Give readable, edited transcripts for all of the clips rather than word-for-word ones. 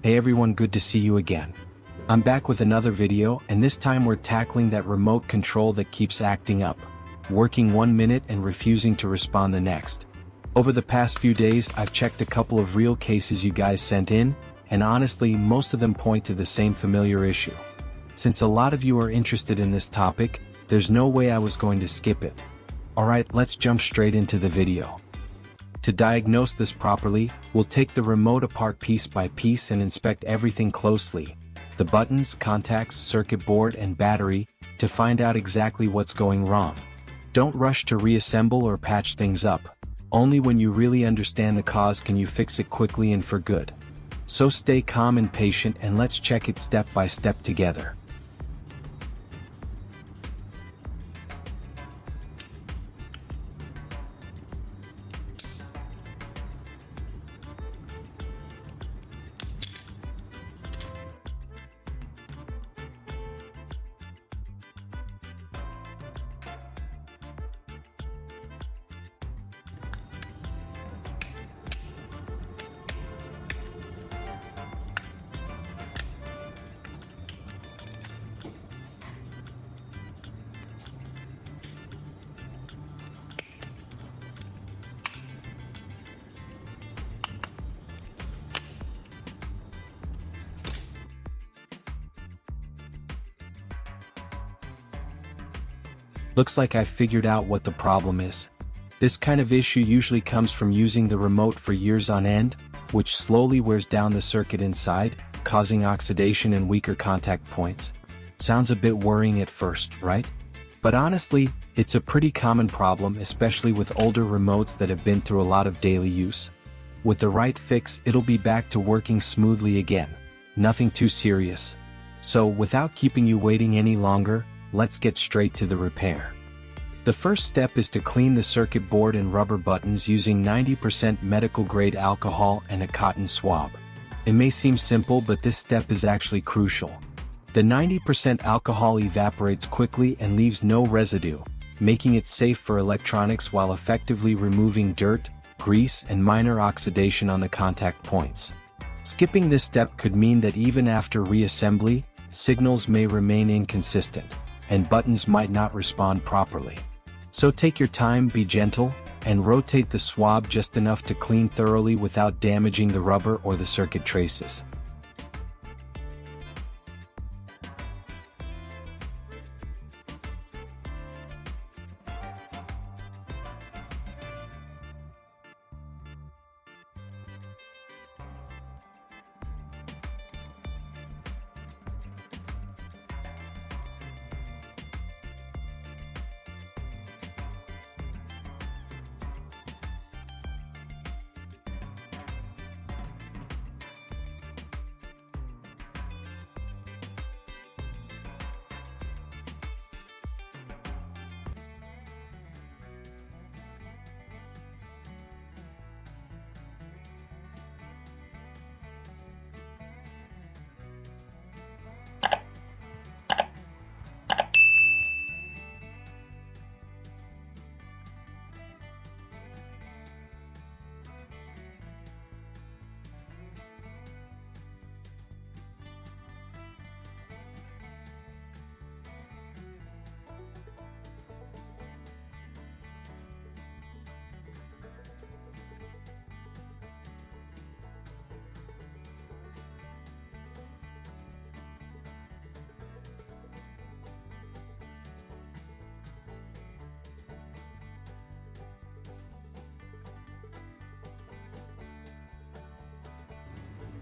Hey everyone, good to see you again. I'm back with another video, and this time we're tackling that remote control that keeps acting up, working 1 minute and refusing to respond the next. Over the past few days I've checked a couple of real cases you guys sent in, and honestly most of them point to the same familiar issue. Since a lot of you are interested in this topic, there's no way I was going to skip it. Alright, let's jump straight into the video. To diagnose this properly, we'll take the remote apart piece by piece and inspect everything closely, the buttons, contacts, circuit board and battery, to find out exactly what's going wrong. Don't rush to reassemble or patch things up. Only when you really understand the cause can you fix it quickly and for good. So stay calm and patient, and let's check it step by step together. Looks like I've figured out what the problem is. This kind of issue usually comes from using the remote for years on end, which slowly wears down the circuit inside, causing oxidation and weaker contact points. Sounds a bit worrying at first, right? But honestly, it's a pretty common problem, especially with older remotes that have been through a lot of daily use. With the right fix, it'll be back to working smoothly again. Nothing too serious. So without keeping you waiting any longer, let's get straight to the repair. The first step is to clean the circuit board and rubber buttons using 90% medical-grade alcohol and a cotton swab. It may seem simple, but this step is actually crucial. The 90% alcohol evaporates quickly and leaves no residue, making it safe for electronics while effectively removing dirt, grease, and minor oxidation on the contact points. Skipping this step could mean that even after reassembly, signals may remain inconsistent, and buttons might not respond properly. So take your time, be gentle, and rotate the swab just enough to clean thoroughly without damaging the rubber or the circuit traces.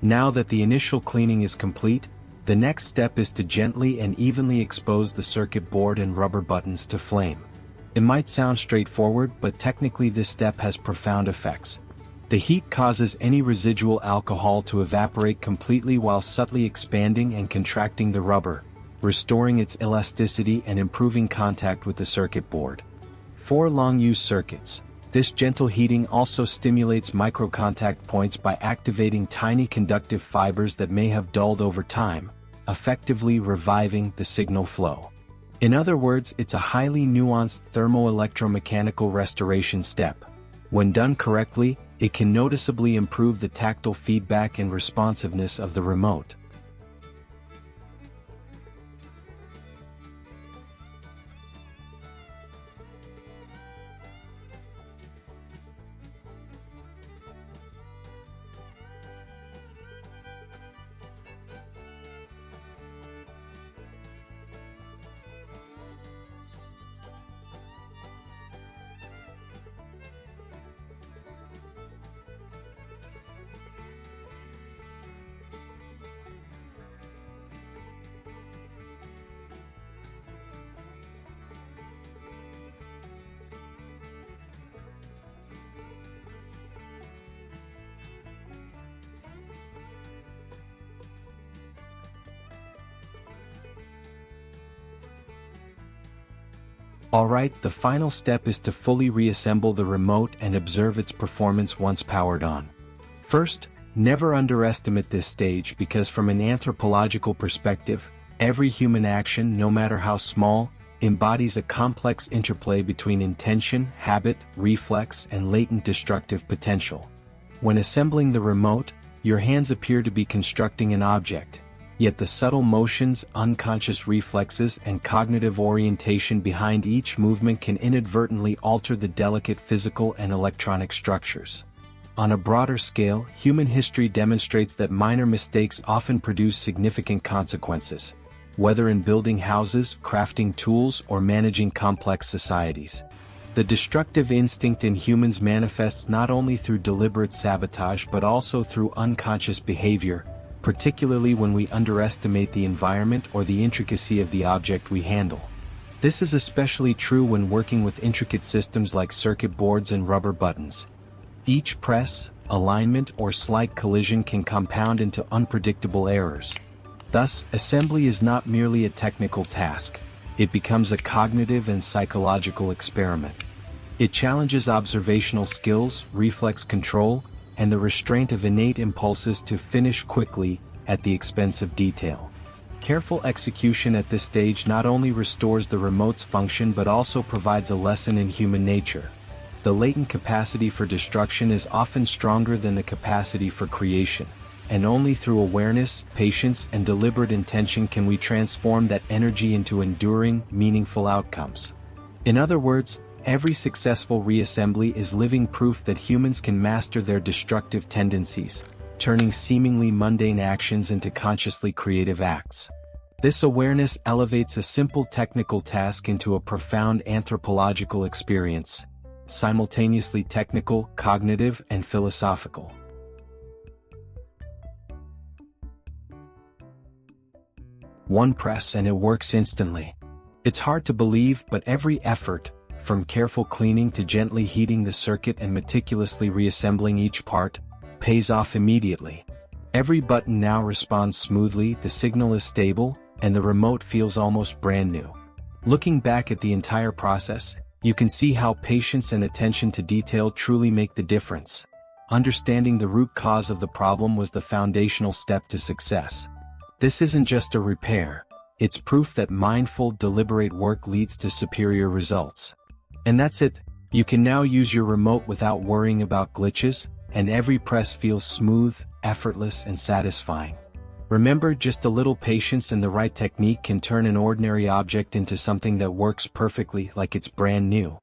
Now that the initial cleaning is complete, the next step is to gently and evenly expose the circuit board and rubber buttons to flame. It might sound straightforward, but technically this step has profound effects. The heat causes any residual alcohol to evaporate completely while subtly expanding and contracting the rubber, restoring its elasticity and improving contact with the circuit board. For long-use circuits, this gentle heating also stimulates microcontact points by activating tiny conductive fibers that may have dulled over time, effectively reviving the signal flow. In other words, it's a highly nuanced thermo-electromechanical restoration step. When done correctly, it can noticeably improve the tactile feedback and responsiveness of the remote. Alright, the final step is to fully reassemble the remote and observe its performance once powered on. First, never underestimate this stage because from an anthropological perspective, every human action, no matter how small, embodies a complex interplay between intention, habit, reflex, and latent destructive potential. When assembling the remote, your hands appear to be constructing an object. Yet the subtle motions, unconscious reflexes, and cognitive orientation behind each movement can inadvertently alter the delicate physical and electronic structures. On a broader scale, human history demonstrates that minor mistakes often produce significant consequences, whether in building houses, crafting tools, or managing complex societies. The destructive instinct in humans manifests not only through deliberate sabotage but also through unconscious behavior, particularly when we underestimate the environment or the intricacy of the object we handle. This is especially true when working with intricate systems like circuit boards and rubber buttons. Each press, alignment, or slight collision can compound into unpredictable errors. Thus, assembly is not merely a technical task, it becomes a cognitive and psychological experiment. It challenges observational skills, reflex control, and the restraint of innate impulses to finish quickly, at the expense of detail. Careful execution at this stage not only restores the remote's function but also provides a lesson in human nature. The latent capacity for destruction is often stronger than the capacity for creation, and only through awareness, patience, and deliberate intention can we transform that energy into enduring, meaningful outcomes. In other words, every successful reassembly is living proof that humans can master their destructive tendencies, turning seemingly mundane actions into consciously creative acts. This awareness elevates a simple technical task into a profound anthropological experience, simultaneously technical, cognitive, and philosophical. One press and it works instantly. It's hard to believe, but every effort, from careful cleaning to gently heating the circuit and meticulously reassembling each part, pays off immediately. Every button now responds smoothly, the signal is stable, and the remote feels almost brand new. Looking back at the entire process, you can see how patience and attention to detail truly make the difference. Understanding the root cause of the problem was the foundational step to success. This isn't just a repair, it's proof that mindful, deliberate work leads to superior results. And that's it, you can now use your remote without worrying about glitches, and every press feels smooth, effortless, and satisfying. Remember, just a little patience and the right technique can turn an ordinary object into something that works perfectly like it's brand new.